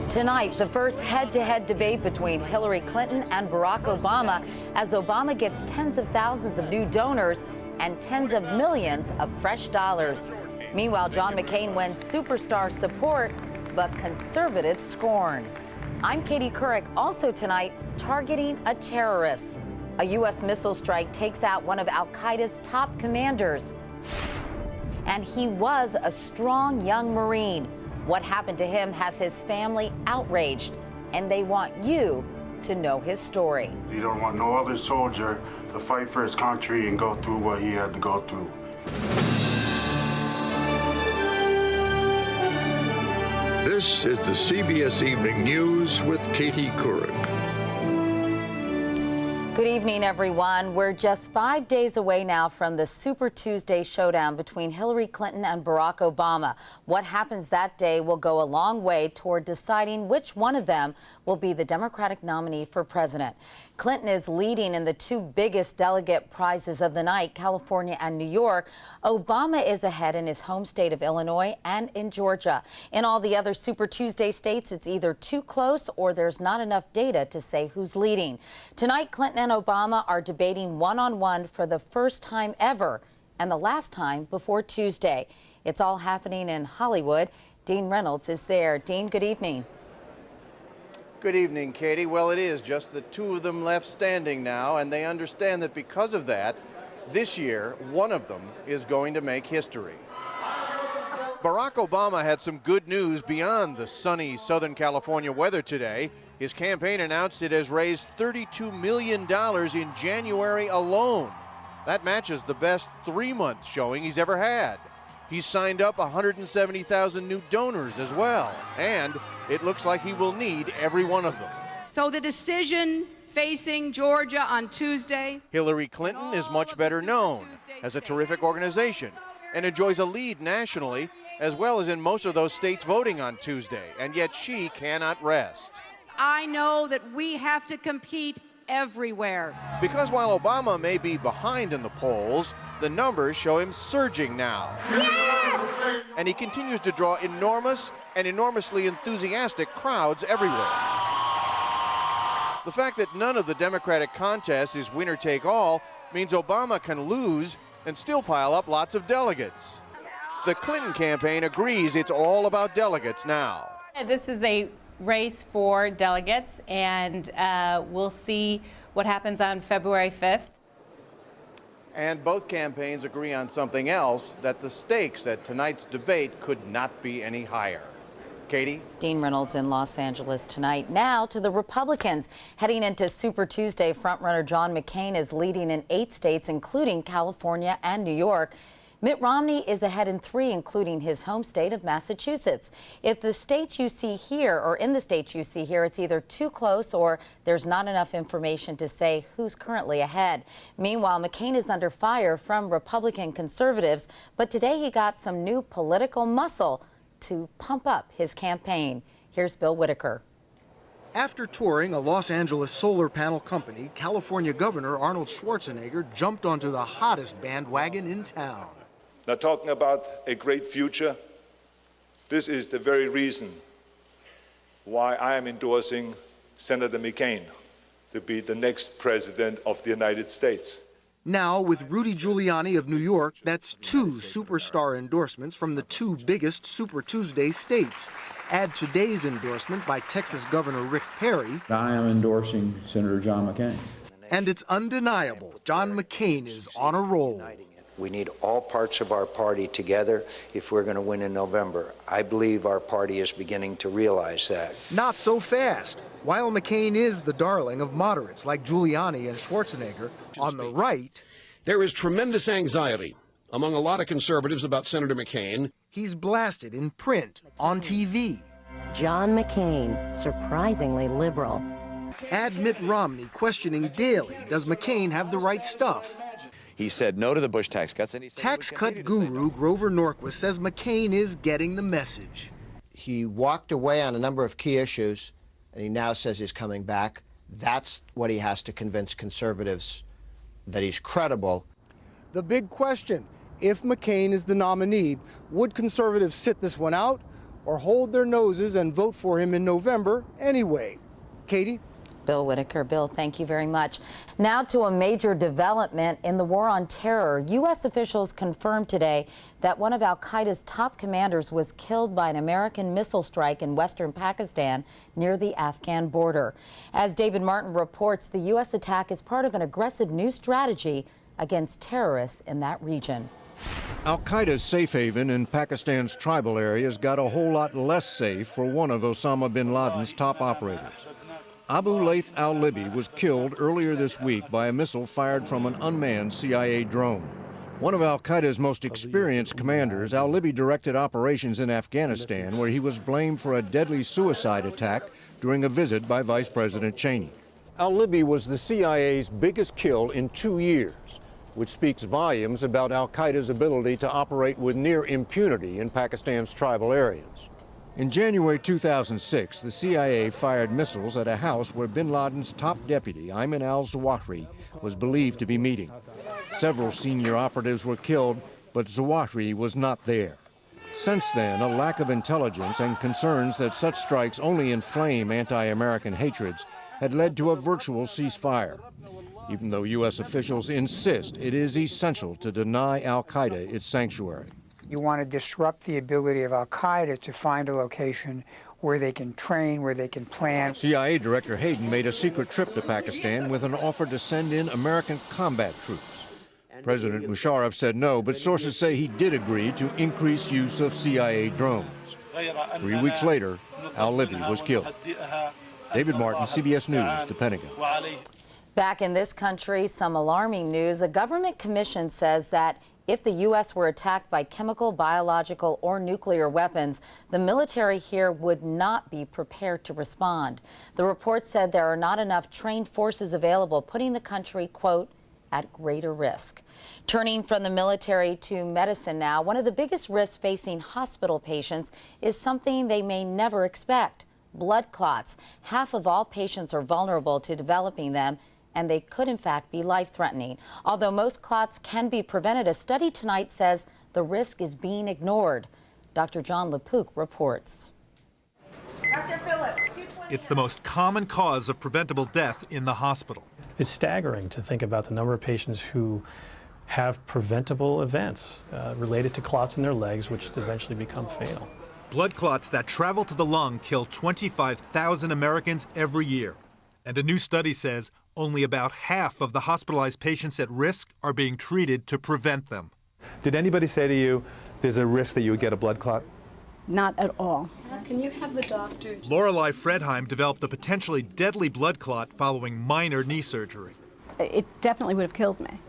Tonight, the first head-to-head debate between Hillary Clinton and Barack Obama as Obama gets tens of thousands of new donors and tens of millions of fresh dollars. Meanwhile, John McCain wins superstar support, but conservative scorn. I'm Katie Couric. Also tonight, targeting a terrorist. A U.S. missile strike takes out one of al-Qaeda's top commanders. And he was a strong young Marine. What happened to him has his family outraged, and they want you to know his story. You don't want no other soldier to fight for his country and go through what he had to go through. This is the CBS Evening News with Katie Couric. Good evening, everyone. We're just 5 days away now from the Super Tuesday showdown between Hillary Clinton and Barack Obama. What happens that day will go a long way toward deciding which one of them will be the Democratic nominee for president. Clinton is leading in the two biggest delegate prizes of the night, California and New York. Obama is ahead in his home state of Illinois and in Georgia. In all the other Super Tuesday states, it's either too close or there's not enough data to say who's leading. Tonight, Clinton and Obama are debating one-on-one for the first time ever and the last time before Tuesday. It's all happening in Hollywood. Dean Reynolds is there. Dean, good evening. Good evening, Katie. Well, it is just the two of them left standing now, and they understand that because of that, this year, one of them is going to make history. Barack Obama had some good news beyond the sunny Southern California weather today. His campaign announced it has raised $32 million in January alone. That matches the best 3-month showing he's ever had. He's signed up 170,000 new donors as well, and it looks like he will need every one of them. So the decision facing Georgia on Tuesday. Hillary Clinton is much better known, has a terrific organization, and enjoys a lead nationally, as well as in most of those states voting on Tuesday, and yet she cannot rest. I know that we have to compete everywhere. Because while Obama may be behind in the polls, the numbers show him surging now. Yes! And he continues to draw enormous and enormously enthusiastic crowds everywhere. The fact that none of the Democratic contests is winner take all means Obama can lose and still pile up lots of delegates. The Clinton campaign agrees it's all about delegates now. This is a race for delegates, and we'll see what happens on February 5th. And both campaigns agree on something else, that the stakes at tonight's debate could not be any higher. Katie? Dean Reynolds in Los Angeles tonight. Now to the Republicans. Heading into Super Tuesday, frontrunner John McCain is leading in 8 states, including California and New York. Mitt Romney is ahead in 3, including his home state of Massachusetts. If the states you see here, or in the states you see here, it's either too close or there's not enough information to say who's currently ahead. Meanwhile, McCain is under fire from Republican conservatives, but today he got some new political muscle to pump up his campaign. Here's Bill Whitaker. After touring a Los Angeles solar panel company, California Governor Arnold Schwarzenegger jumped onto the hottest bandwagon in town. Now, talking about a great future, this is the very reason why I am endorsing Senator McCain to be the next president of the United States. Now, with Rudy Giuliani of New York, that's 2 superstar endorsements from the 2 biggest Super Tuesday states. Add today's endorsement by Texas Governor Rick Perry. I am endorsing Senator John McCain. And it's undeniable, John McCain is on a roll. We need all parts of our party together if we're going to win in November. I believe our party is beginning to realize that. Not so fast. While McCain is the darling of moderates like Giuliani and Schwarzenegger, on the right, there is tremendous anxiety among a lot of conservatives about Senator McCain. He's blasted in print, on TV. John McCain, surprisingly liberal. Add Mitt Romney questioning daily, does McCain have the right stuff? He said no to the Bush tax cuts. And he said tax cut guru Grover Norquist says McCain is getting the message. He walked away on a number of key issues, and he now says he's coming back. That's what he has to convince conservatives, that he's credible. The big question, if McCain is the nominee, would conservatives sit this one out, or hold their noses and vote for him in November anyway. Katie? Bill Whitaker. Bill, thank you very much. Now to a major development in the war on terror. U.S. officials confirmed today that one of al-Qaeda's top commanders was killed by an American missile strike in western Pakistan near the Afghan border. As David Martin reports, the U.S. attack is part of an aggressive new strategy against terrorists in that region. Al-Qaeda's safe haven in Pakistan's tribal areas got a whole lot less safe for one of Osama bin Laden's top operators. Abu Layth al-Libi was killed earlier this week by a missile fired from an unmanned CIA drone. One of al-Qaeda's most experienced commanders, al-Libi directed operations in Afghanistan, where he was blamed for a deadly suicide attack during a visit by Vice President Cheney. Al-Libi was the CIA's biggest kill in 2 years, which speaks volumes about al-Qaeda's ability to operate with near impunity in Pakistan's tribal areas. In January 2006, the CIA fired missiles at a house where bin Laden's top deputy, Ayman al-Zawahiri, was believed to be meeting. Several senior operatives were killed, but Zawahiri was not there. Since then, a lack of intelligence and concerns that such strikes only inflame anti-American hatreds had led to a virtual ceasefire, even though U.S. officials insist it is essential to deny al-Qaeda its sanctuary. You want to disrupt the ability of al-Qaeda to find a location where they can train, where they can plan. CIA Director Hayden made a secret trip to Pakistan with an offer to send in American combat troops. President Musharraf said no, but sources say he did agree to increase use of CIA drones. 3 weeks later, al-Libi was killed. David Martin, CBS News, the Pentagon. Back in this country, some alarming news. A government commission says that if the U.S. were attacked by chemical, biological, or nuclear weapons, the military here would not be prepared to respond. The report said there are not enough trained forces available, putting the country, quote, at greater risk. Turning from the military to medicine now, one of the biggest risks facing hospital patients is something they may never expect: blood clots. Half of all patients are vulnerable to developing them, and they could in fact be life-threatening. Although most clots can be prevented, a study tonight says the risk is being ignored. Dr. John LePuc reports. Dr. Phillips, it's the most common cause of preventable death in the hospital. It's staggering to think about the number of patients who have preventable events related to clots in their legs, which eventually become fatal. Blood clots that travel to the lung kill 25,000 Americans every year. And a new study says only about half of the hospitalized patients at risk are being treated to prevent them. Did anybody say to you there's a risk that you would get a blood clot? Not at all. Can you have the doctors? Lorelei Fredheim developed a potentially deadly blood clot following minor knee surgery. It definitely would have killed me.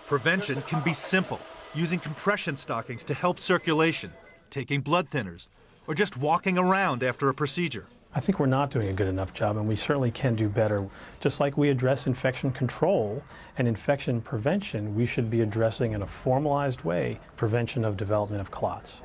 Prevention can be simple: using compression stockings to help circulation, taking blood thinners, or just walking around after a procedure. I think we're not doing a good enough job, and we certainly can do better. Just like we address infection control and infection prevention, we should be addressing in a formalized way prevention of development of clots.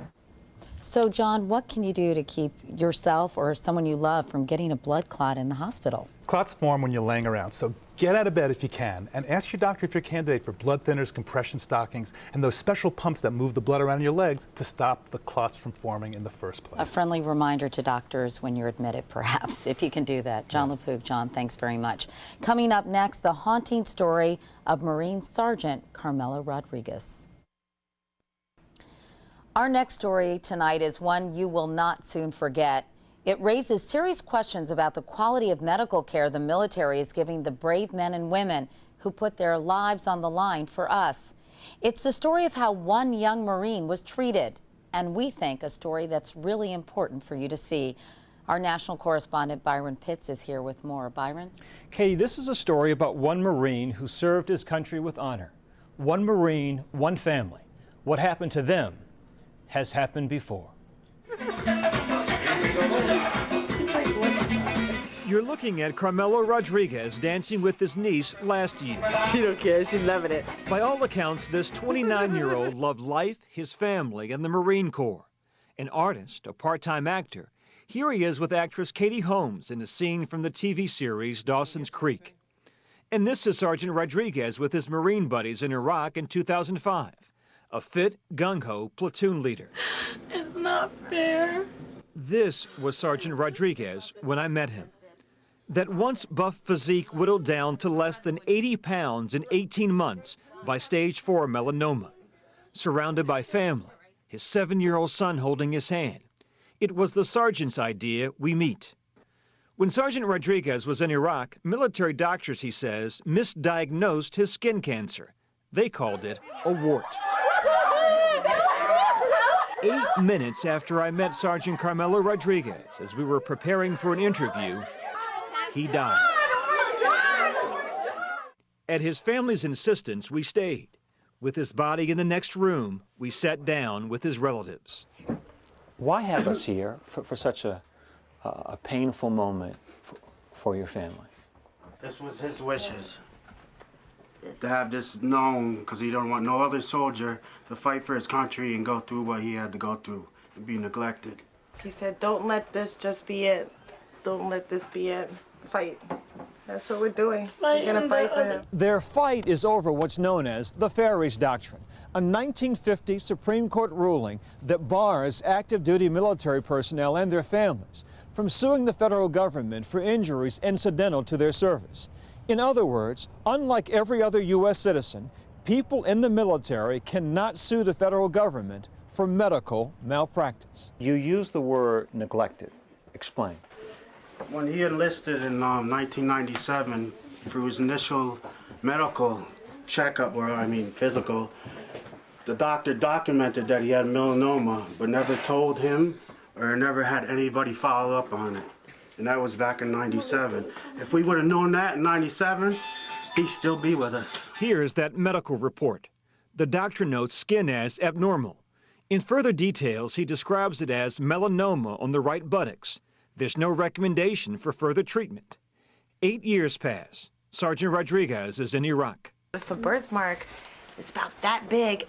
So, John, what can you do to keep yourself or someone you love from getting a blood clot in the hospital? Clots form when you're laying around, so get out of bed if you can and ask your doctor if you're a candidate for blood thinners, compression stockings, and those special pumps that move the blood around your legs to stop the clots from forming in the first place. A friendly reminder to doctors when you're admitted, perhaps, if you can do that. John LePuc. John, thanks very much. Coming up next, the haunting story of Marine Sergeant Carmelo Rodriguez. Our next story tonight is one you will not soon forget. It raises serious questions about the quality of medical care the military is giving the brave men and women who put their lives on the line for us. It's the story of how one young Marine was treated, and we think a story that's really important for you to see. Our national correspondent Byron Pitts is here with more. Byron? Katie, this is a story about one Marine who served his country with honor. One Marine, one family. What happened to them has happened before. You're looking at Carmelo Rodriguez dancing with his niece last year. She don't care, she's loving it. By all accounts, this 29-year-old loved life, his family, and the Marine Corps. An artist, a part-time actor, here he is with actress Katie Holmes in a scene from the TV series Dawson's Creek. And this is Sergeant Rodriguez with his Marine buddies in Iraq in 2005. A fit, gung-ho platoon leader. It's not fair. This was Sergeant Rodriguez when I met him. That once buff physique whittled down to less than 80 pounds in 18 months by stage 4 melanoma. Surrounded by family, his 7-year-old son holding his hand. It was the sergeant's idea we meet. When Sergeant Rodriguez was in Iraq, military doctors, he says, misdiagnosed his skin cancer. They called it a wart. 8 minutes after I met Sergeant Carmelo Rodriguez, as we were preparing for an interview, he died. At his family's insistence, we stayed. With his body in the next room, we sat down with his relatives. Why have us here for such a painful moment for your family? This was his wishes, to have this known, because he don't want no other soldier to fight for his country and go through what he had to go through and be neglected. He said, don't let this just be it. Don't let this be it. Fight. That's what we're doing. We're gonna fight for him. Their fight is over what's known as the Ferries Doctrine, a 1950 Supreme Court ruling that bars active duty military personnel and their families from suing the federal government for injuries incidental to their service. In other words, unlike every other U.S. citizen, people in the military cannot sue the federal government for medical malpractice. You use the word neglected. Explain. When he enlisted in 1997 for his initial medical checkup, physical, the doctor documented that he had melanoma, but never told him or never had anybody follow up on it. And that was back in 97. If we would have known that in 97, he'd still be with us. Here's that medical report. The doctor notes skin as abnormal. In further details, he describes it as melanoma on the right buttocks. There's no recommendation for further treatment. 8 years pass. Sergeant Rodriguez is in Iraq. If a birthmark is about that big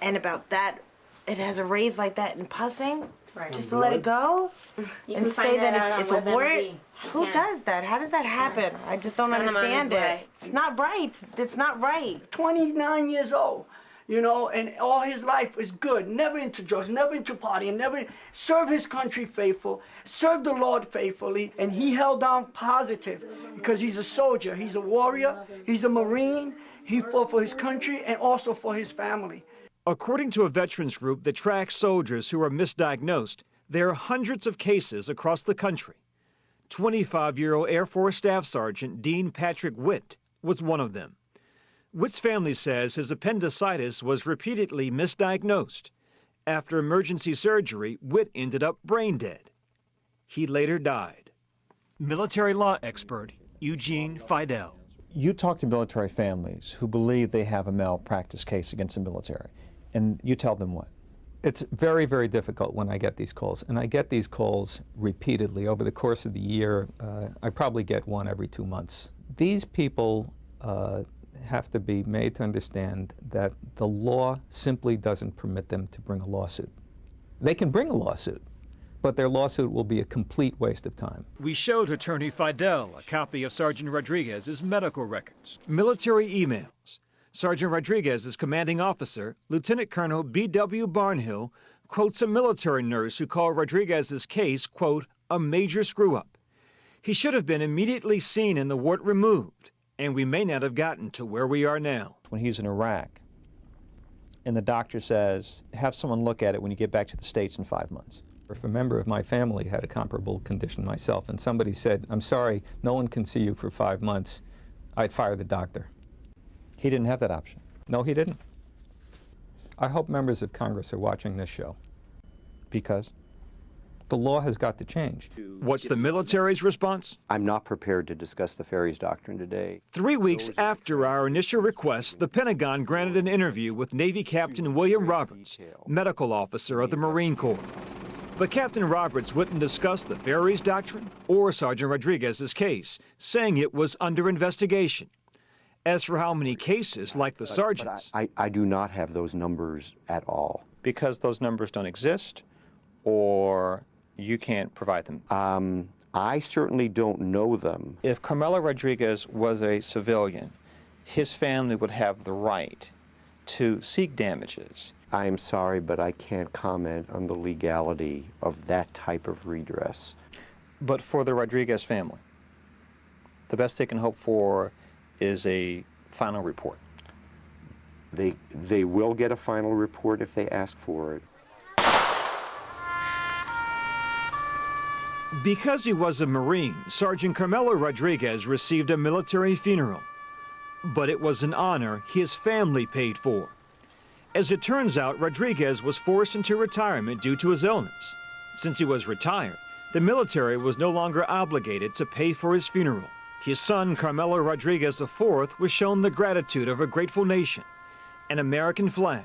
and about that, it has a raise like that and pussing, just to let it go and say that it's a wart? Who does that? How does that happen? I just don't understand it. It's not right. It's not right. 29 years old. You know, and all his life was good, never into drugs, never into partying, never served his country faithful, served the Lord faithfully, and he held on positive because he's a soldier, he's a warrior, he's a Marine, he fought for his country and also for his family. According to a veterans group that tracks soldiers who are misdiagnosed, there are hundreds of cases across the country. 25-year-old Air Force Staff Sergeant Dean Patrick Witt was one of them. Witt's family says his appendicitis was repeatedly misdiagnosed. After emergency surgery, Witt ended up brain dead. He later died. Military law expert Eugene Fidel. You talk to military families who believe they have a malpractice case against the military, and you tell them what? It's very, very difficult when I get these calls, and I get these calls repeatedly over the course of the year. I probably get one every 2 months. These people have to be made to understand that the law simply doesn't permit them to bring a lawsuit. They can bring a lawsuit, but their lawsuit will be a complete waste of time. We showed attorney Fidel a copy of Sergeant Rodriguez's medical records, military emails. Sergeant Rodriguez's commanding officer, Lieutenant Colonel B.W. Barnhill, quotes a military nurse who called Rodriguez's case, quote, a major screw-up. He should have been immediately seen and the wart removed, and we may not have gotten to where we are now. When he's in Iraq, and the doctor says, have someone look at it when you get back to the States in 5 months. If a member of my family had a comparable condition myself, and somebody said, I'm sorry, no one can see you for 5 months, I'd fire the doctor. He didn't have that option. No, he didn't. I hope members of Congress are watching this show. Because? The law has got to change. What's the military's response? I'm not prepared to discuss the Ferries Doctrine today. 3 weeks after our initial request, the Pentagon granted an interview with Navy Captain William Roberts, medical officer of the Marine Corps. But Captain Roberts wouldn't discuss the Ferries Doctrine or Sergeant Rodriguez's case, saying it was under investigation. As for how many cases, like the sergeant's, I do not have those numbers at all. Because those numbers don't exist, or you can't provide them? I certainly don't know them. If Carmelo Rodriguez was a civilian, his family would have the right to seek damages. I'm sorry, but I can't comment on the legality of that type of redress. But for the Rodriguez family, the best they can hope for is a final report. They will get a final report if they ask for it. Because he was a Marine, Sergeant Carmelo Rodriguez received a military funeral. But it was an honor his family paid for. As it turns out, Rodriguez was forced into retirement due to his illness. Since he was retired, the military was no longer obligated to pay for his funeral. His son, Carmelo Rodriguez IV, was shown the gratitude of a grateful nation, an American flag,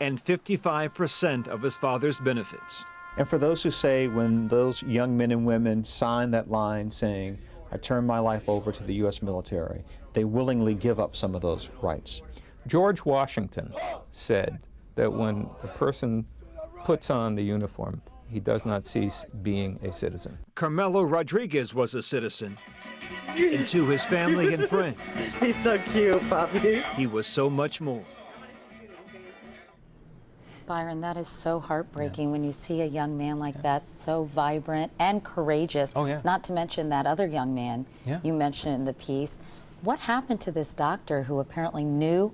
and 55% of his father's benefits. And for those who say when those young men and women sign that line saying, I turn my life over to the U.S. military, they willingly give up some of those rights. George Washington said that when a person puts on the uniform, he does not cease being a citizen. Carmelo Rodriguez was a citizen, and to his family and friends, he's so cute, Papi. He was so much more. Byron, that is so heartbreaking when you see a young man like that, so vibrant and courageous. Oh, yeah. Not to mention that other young man Yeah. you mentioned in the piece. What happened to this doctor who apparently knew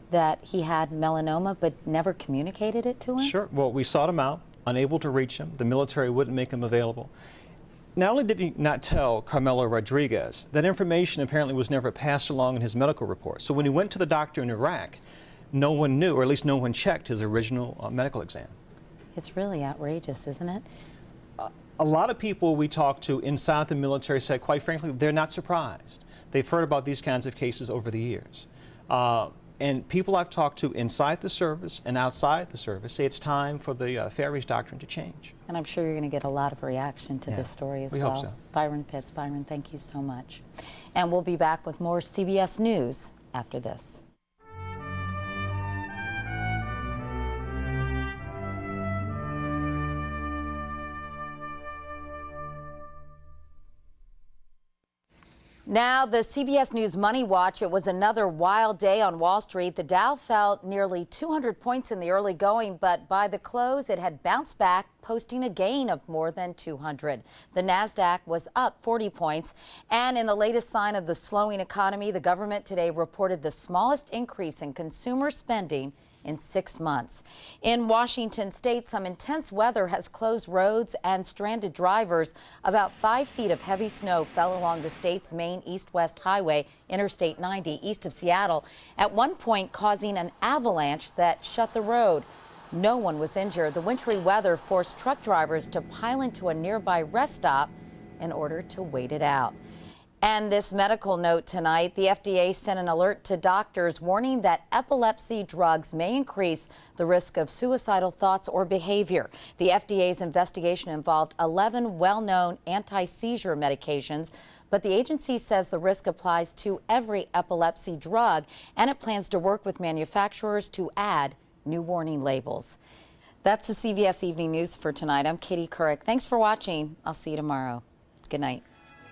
that he had melanoma but never communicated it to him? Sure. Well, we sought him out, unable to reach him. The military wouldn't make him available. Not only did he not tell Carmelo Rodriguez, that information apparently was never passed along in his medical report. So when he went to the doctor in Iraq, no one knew, or at least no one checked his original medical exam. It's really outrageous, isn't it? A lot of people we talked to inside the military said, quite frankly, they're not surprised. They've heard about these kinds of cases over the years. And people I've talked to inside the service and outside the service say it's time for the Ferries Doctrine to change. And I'm sure you're going to get a lot of reaction to this story as we well. hope so. Byron Pitts. Byron, thank you so much. And we'll be back with more CBS News after this. Now, the CBS News Money Watch. It was another wild day on Wall Street. The Dow fell nearly 200 points in the early going, but by the close, it had bounced back, posting a gain of more than 200. The NASDAQ was up 40 points. And in the latest sign of the slowing economy, the government today reported the smallest increase in consumer spending in 6 months. In Washington state, some intense weather has closed roads and stranded drivers. About 5 feet of heavy snow fell along the state's main east-west highway, Interstate 90, east of Seattle, at one point causing an avalanche that shut the road. No one was injured. The wintry weather forced truck drivers to pile into a nearby rest stop in order to wait it out. And this medical note tonight, the FDA sent an alert to doctors warning that epilepsy drugs may increase the risk of suicidal thoughts or behavior. The FDA's investigation involved 11 well-known anti-seizure medications, but the agency says the risk applies to every epilepsy drug, and it plans to work with manufacturers to add new warning labels. That's the CBS Evening News for tonight. I'm Katie Couric. Thanks for watching. I'll see you tomorrow. Good night.